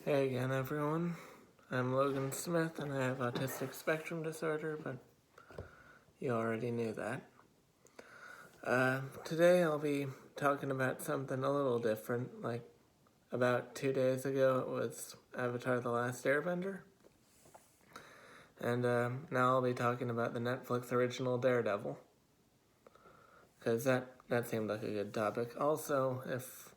Hey again, everyone. I'm Logan Smith, and I have autistic spectrum disorder, but you already knew that. Today I'll be talking about something a little different. Like, about 2 days ago, it was Avatar: The Last Airbender. And now I'll be talking about the Netflix original Daredevil. Because that seemed like a good topic. Also, if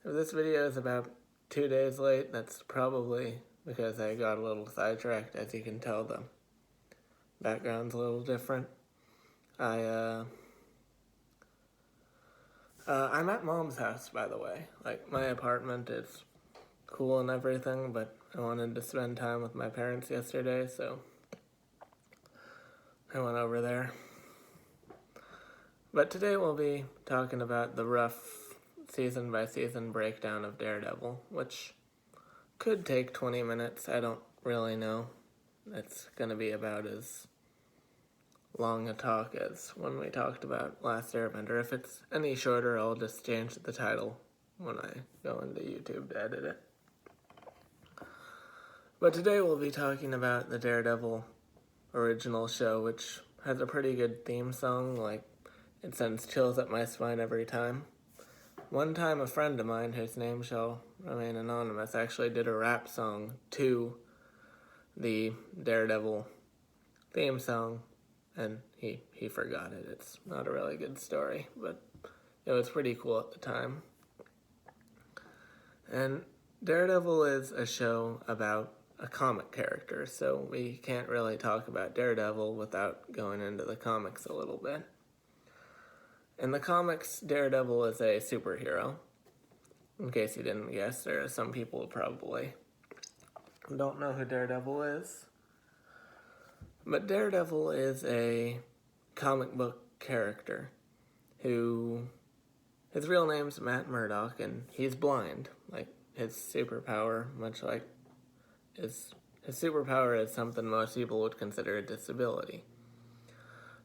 this video is about 2 days late, that's probably because I got a little sidetracked. As you can tell, the background's a little different. I'm at Mom's house, by the way. Like, my apartment is cool and everything, but I wanted to spend time with my parents yesterday, so I went over there. But today we'll be talking about the rough season-by-season breakdown of Daredevil, which could take 20 minutes. I don't really know. It's going to be about as long a talk as when we talked about Last Airbender. If it's any shorter, I'll just change the title when I go into YouTube to edit it. But today we'll be talking about the Daredevil original show, which has a pretty good theme song. Like, it sends chills up my spine every time. One time a friend of mine, whose name shall remain anonymous, actually did a rap song to the Daredevil theme song, and he forgot it. It's not a really good story, but it was pretty cool at the time. And Daredevil is a show about a comic character, so we can't really talk about Daredevil without going into the comics a little bit. In the comics, Daredevil is a superhero. In case you didn't guess, there are some people who probably don't know who Daredevil is. But Daredevil is a comic book character who, his real name's Matt Murdock, and he's blind. Like, his superpower, much like his superpower is something most people would consider a disability.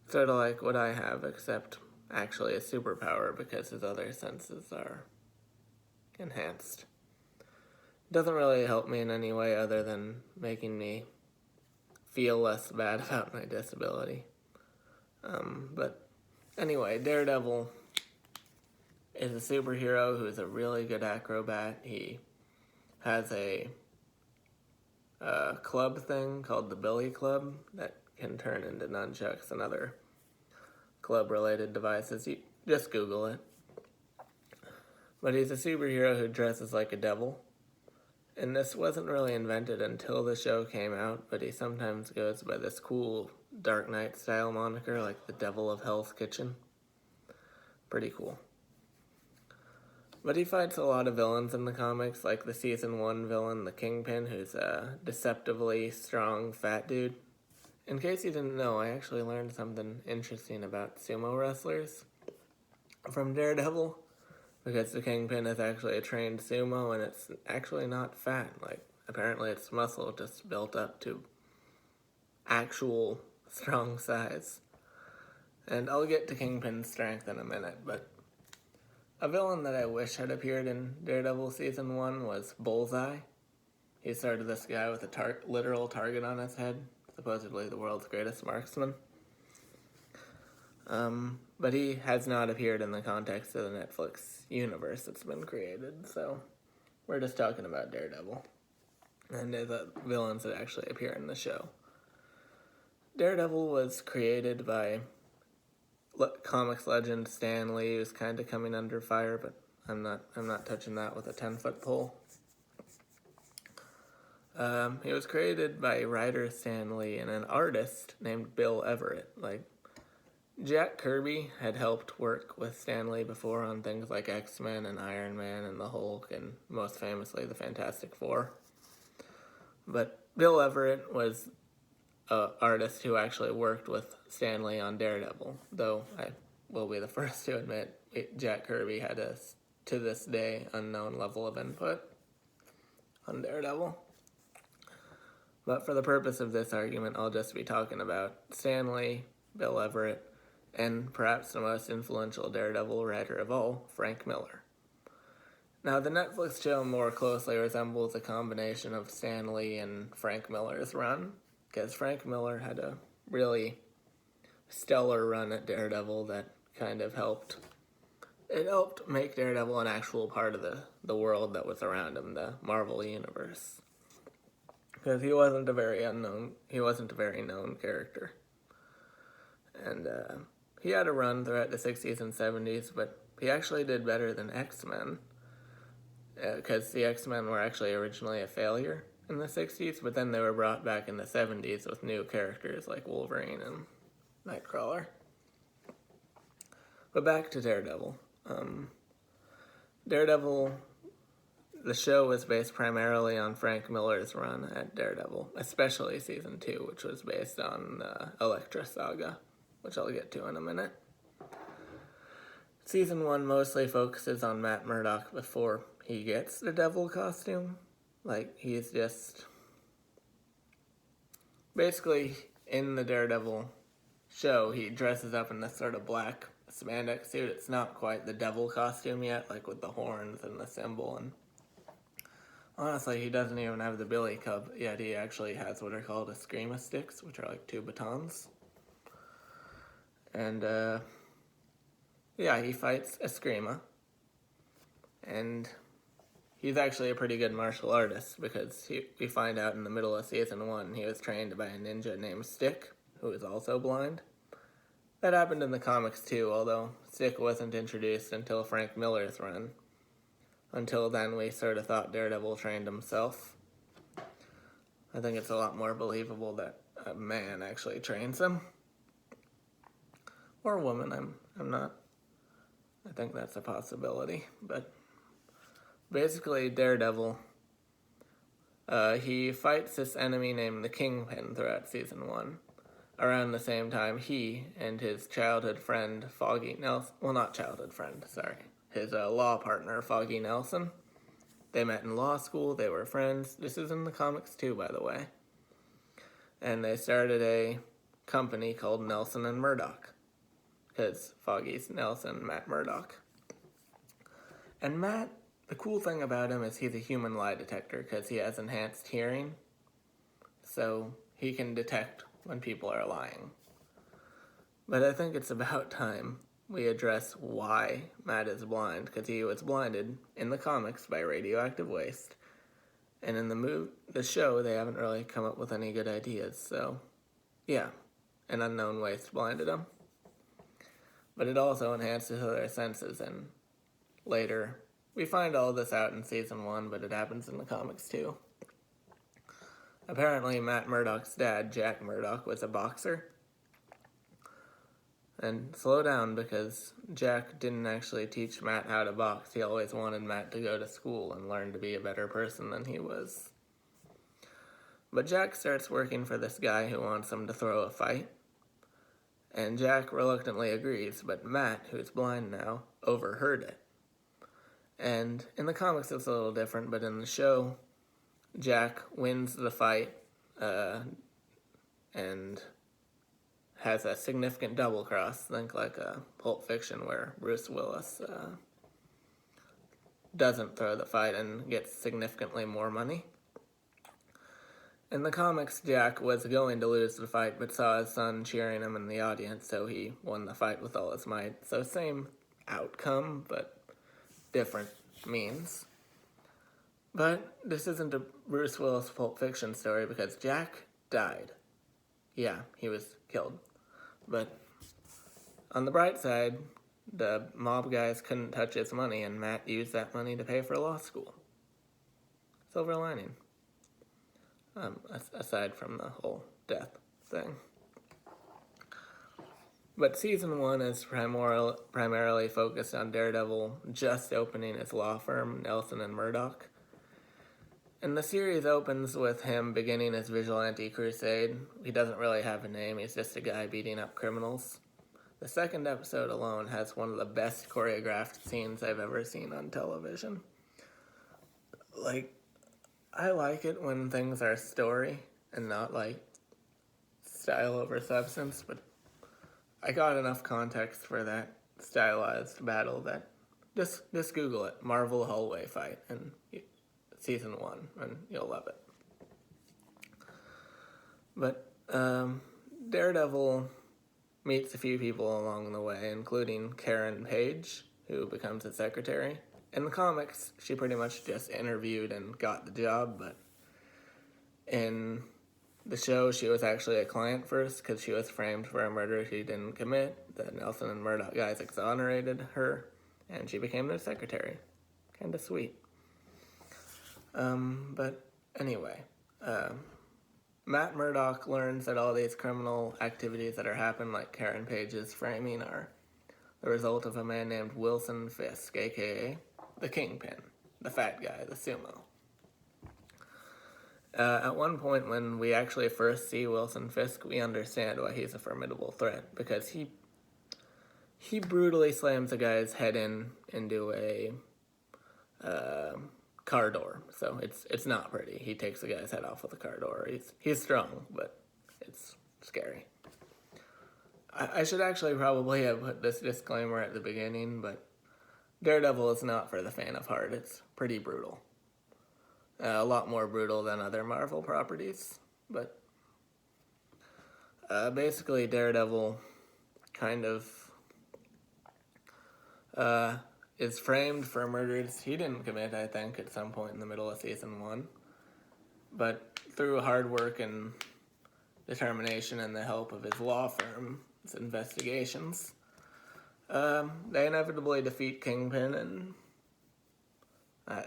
Sort of like what I have, except actually a superpower because his other senses are enhanced. Doesn't really help me in any way other than making me feel less bad about my disability. But anyway, Daredevil is a superhero who is a really good acrobat. He has a club thing called the Billy Club that can turn into nunchucks and other club-related devices. You just Google it. But he's a superhero who dresses like a devil. And this wasn't really invented until the show came out, but he sometimes goes by this cool Dark Knight style moniker, like the Devil of Hell's Kitchen. Pretty cool. But he fights a lot of villains in the comics, like the season 1 villain, the Kingpin, who's a deceptively strong fat dude. In case you didn't know, I actually learned something interesting about sumo wrestlers from Daredevil, because the Kingpin is actually a trained sumo, and it's actually not fat. Like, apparently it's muscle just built up to actual strong size. And I'll get to Kingpin's strength in a minute, but a villain that I wish had appeared in Daredevil Season 1 was Bullseye. He's sort of this guy with a literal target on his head, supposedly the world's greatest marksman. But he has not appeared in the context of the Netflix universe that's been created, so we're just talking about Daredevil and the villains that actually appear in the show. Daredevil was created by comics legend Stan Lee, who's kind of coming under fire, but I'm not touching that with a 10-foot pole. He was created by writer Stan Lee and an artist named Bill Everett. Like, Jack Kirby had helped work with Stan Lee before on things like X-Men and Iron Man and the Hulk, and most famously the Fantastic Four. But Bill Everett was an artist who actually worked with Stan Lee on Daredevil, though I will be the first to admit Jack Kirby had a, to this day, unknown level of input on Daredevil. But for the purpose of this argument, I'll just be talking about Stan Lee, Bill Everett, and perhaps the most influential Daredevil writer of all, Frank Miller. Now, the Netflix show more closely resembles a combination of Stan Lee and Frank Miller's run, because Frank Miller had a really stellar run at Daredevil that kind of helped. It helped make Daredevil an actual part of the world that was around him, the Marvel Universe. Because he wasn't a very known character. And he had a run throughout the 60s and 70s, but he actually did better than X-Men. Because the X-Men were actually originally a failure in the 60s, but then they were brought back in the 70s with new characters like Wolverine and Nightcrawler. But back to Daredevil. Daredevil, the show was based primarily on Frank Miller's run at Daredevil, especially Season 2, which was based on the Elektra saga, which I'll get to in a minute. Season 1 mostly focuses on Matt Murdock before he gets the devil costume. Like, he's just... Basically, in the Daredevil show, he dresses up in this sort of black spandex suit. It's not quite the devil costume yet, like with the horns and the symbol. And honestly, he doesn't even have the billy club yet. He actually has what are called eskrima sticks, which are like 2 batons. And, yeah, he fights eskrima. And he's actually a pretty good martial artist, because we find out in the middle of Season 1 he was trained by a ninja named Stick, who is also blind. That happened in the comics too, although Stick wasn't introduced until Frank Miller's run. Until then, we sort of thought Daredevil trained himself. I think it's a lot more believable that a man actually trains him. Or a woman, I'm not. I think that's a possibility. But basically, Daredevil, he fights this enemy named the Kingpin throughout Season 1. Around the same time, he and his childhood friend, Foggy Nelson... Well, not childhood friend, sorry. His law partner, Foggy Nelson. They met in law school, they were friends. This is in the comics too, by the way. And they started a company called Nelson and Murdoch. Because Foggy's Nelson, Matt Murdock. And Matt, the cool thing about him is he's a human lie detector, because he has enhanced hearing. So he can detect when people are lying. But I think it's about time we address why Matt is blind, because he was blinded in the comics by radioactive waste. And in the show, they haven't really come up with any good ideas, so yeah, an unknown waste blinded him. But it also enhanced his other senses, and later, we find all this out in Season 1, but it happens in the comics too. Apparently, Matt Murdock's dad, Jack Murdock, was a boxer. And slow down, because Jack didn't actually teach Matt how to box. He always wanted Matt to go to school and learn to be a better person than he was. But Jack starts working for this guy who wants him to throw a fight. And Jack reluctantly agrees, but Matt, who's blind now, overheard it. And in the comics it's a little different, but in the show, Jack wins the fight and has a significant double cross. Think like a Pulp Fiction where Bruce Willis doesn't throw the fight and gets significantly more money. In the comics, Jack was going to lose the fight, but saw his son cheering him in the audience, so he won the fight with all his might. So same outcome, but different means. But this isn't a Bruce Willis Pulp Fiction story, because Jack died. Yeah, he was killed. But on the bright side, the mob guys couldn't touch his money, and Matt used that money to pay for law school. Silver lining. Aside from the whole death thing. But Season 1 is primarily focused on Daredevil just opening his law firm, Nelson and Murdoch. And the series opens with him beginning his vigilante crusade. He doesn't really have a name, he's just a guy beating up criminals. The second episode alone has one of the best choreographed scenes I've ever seen on television. I like it when things are story and not style over substance, but I got enough context for that stylized battle that Just Google it, Marvel hallway fight, and season 1, and you'll love it. But Daredevil meets a few people along the way, including Karen Page, who becomes his secretary. In the comics, she pretty much just interviewed and got the job, but in the show, she was actually a client first because she was framed for a murder she didn't commit. The Nelson and Murdoch guys exonerated her, and she became their secretary. Kinda sweet. But anyway, Matt Murdock learns that all these criminal activities that are happening, like Karen Page's framing, are the result of a man named Wilson Fisk, aka the Kingpin, the fat guy, the sumo. At one point, when we actually first see Wilson Fisk, we understand why he's a formidable threat, because he brutally slams a guy's head into a car door. So it's not pretty. He takes the guy's head off with a car door. He's strong, but it's scary. I should actually probably have put this disclaimer at the beginning, but Daredevil is not for the faint of heart. It's pretty brutal. A lot more brutal than other Marvel properties, but basically Daredevil kind of is framed for murders he didn't commit, I think, at some point in the middle of season 1. But through hard work and determination and the help of his law firm's investigations, they inevitably defeat Kingpin and...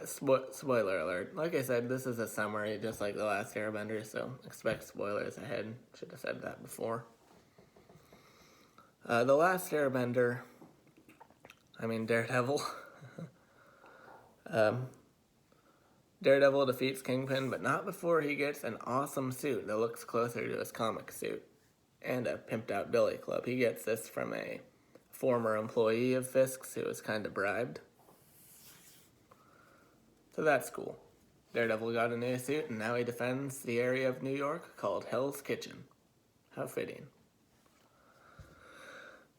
spoiler alert. Like I said, this is a summary, just like The Last Airbender, so expect spoilers ahead. Should have said that before. The Last Airbender... Daredevil. Daredevil defeats Kingpin, but not before he gets an awesome suit that looks closer to his comic suit. And a pimped-out billy club. He gets this from a former employee of Fisk's who was kind of bribed. So that's cool. Daredevil got a new suit, and now he defends the area of New York called Hell's Kitchen. How fitting.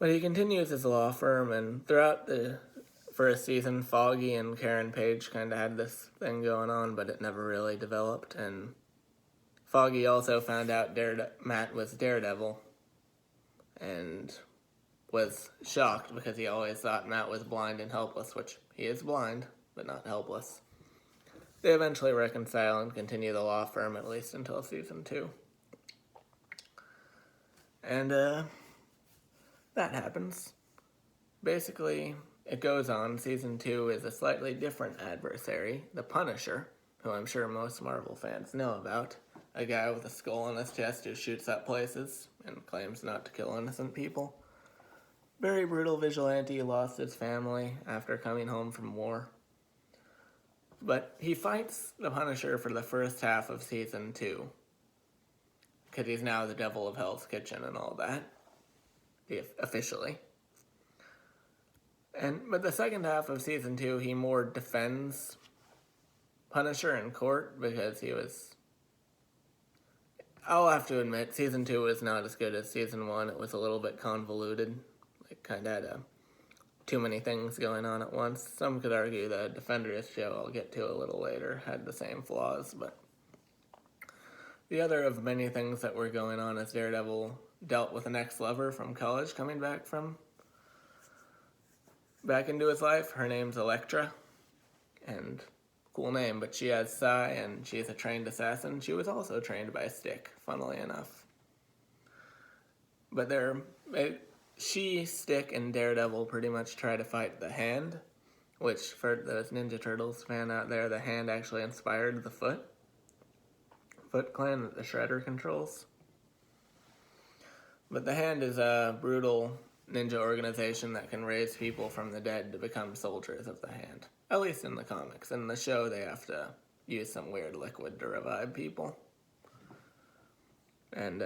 But he continues his law firm, and throughout the first season, Foggy and Karen Page kind of had this thing going on, but it never really developed. And Foggy also found out Matt was Daredevil, and was shocked because he always thought Matt was blind and helpless, which he is blind, but not helpless. They eventually reconcile and continue the law firm, at least until season 2. And, that happens. Basically, it goes on. Season 2 is a slightly different adversary, the Punisher, who I'm sure most Marvel fans know about. A guy with a skull on his chest who shoots up places and claims not to kill innocent people. Very brutal vigilante, lost his family after coming home from war. But he fights the Punisher for the first half of season 2. Because he's now the devil of Hell's Kitchen and all that. Officially. But the second half of season 2, he more defends Punisher in court because he was... I'll have to admit, season 2 was not as good as season 1. It was a little bit convoluted. It kind of had too many things going on at once. Some could argue the Defenders show I'll get to a little later had the same flaws, but the other of many things that were going on is Daredevil dealt with an ex-lover from college coming back into his life. Her name's Elektra, and cool name, but she has Psy, and she's a trained assassin. She was also trained by Stick, funnily enough. But she, Stick, and Daredevil pretty much try to fight the Hand, which, for those Ninja Turtles fan out there, the Hand actually inspired the Foot Clan that the Shredder controls. But the Hand is a brutal ninja organization that can raise people from the dead to become soldiers of the Hand. At least in the comics. In the show, they have to use some weird liquid to revive people. And,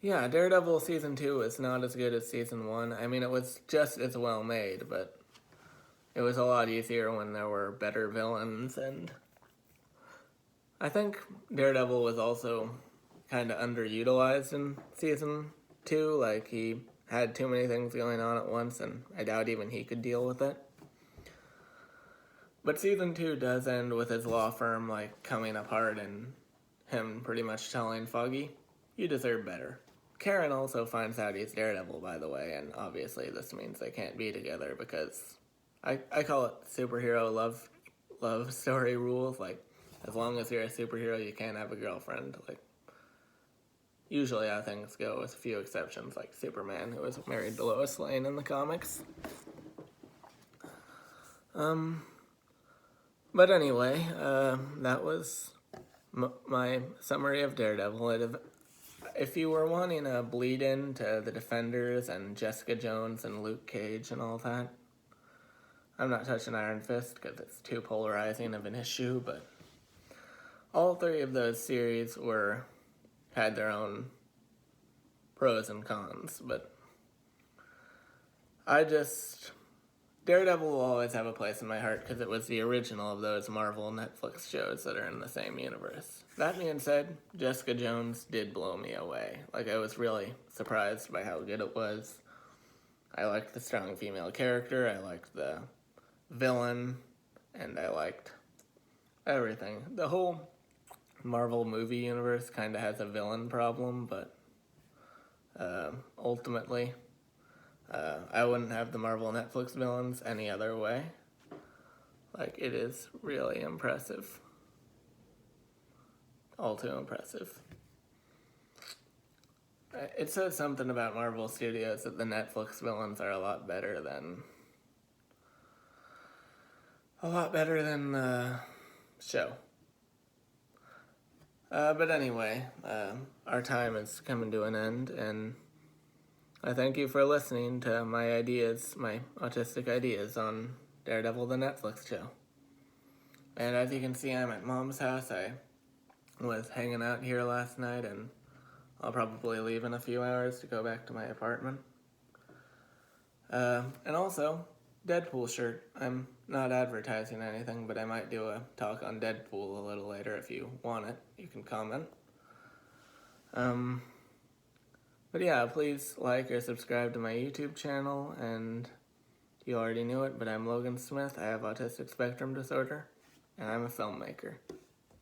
yeah, Daredevil Season 2 is not as good as Season 1. It was just as well made, but it was a lot easier when there were better villains, and I think Daredevil was also kind of underutilized in Season 2. Like, he had too many things going on at once, and I doubt even he could deal with it. But season 2 does end with his law firm, like, coming apart and him pretty much telling Foggy, "You deserve better." Karen also finds out he's Daredevil, by the way, and obviously this means they can't be together because I call it superhero love story rules. Like, as long as you're a superhero, you can't have a girlfriend. Like, usually how things go, with a few exceptions, like Superman, who was married to Lois Lane in the comics. But anyway, that was my summary of Daredevil. If you were wanting a bleed in to the Defenders and Jessica Jones and Luke Cage and all that, I'm not touching Iron Fist because it's too polarizing of an issue, but all 3 of those series had their own pros and cons, but Daredevil will always have a place in my heart because it was the original of those Marvel Netflix shows that are in the same universe. That being said, Jessica Jones did blow me away. Like, I was really surprised by how good it was. I liked the strong female character, I liked the villain, and I liked everything. The whole Marvel movie universe kind of has a villain problem, but ultimately, I wouldn't have the Marvel Netflix villains any other way. Like, it is really impressive. All too impressive. It says something about Marvel Studios that the Netflix villains are a lot better than the show. But anyway, our time is coming to an end, and I thank you for listening to my autistic ideas on Daredevil, the Netflix show. And as you can see, I'm at Mom's house. I was hanging out here last night, and I'll probably leave in a few hours to go back to my apartment. And also, Deadpool shirt. I'm not advertising anything, but I might do a talk on Deadpool a little later. If you want it, you can comment. But yeah, please like or subscribe to my YouTube channel, and you already knew it, but I'm Logan Smith. I have autistic spectrum disorder, and I'm a filmmaker.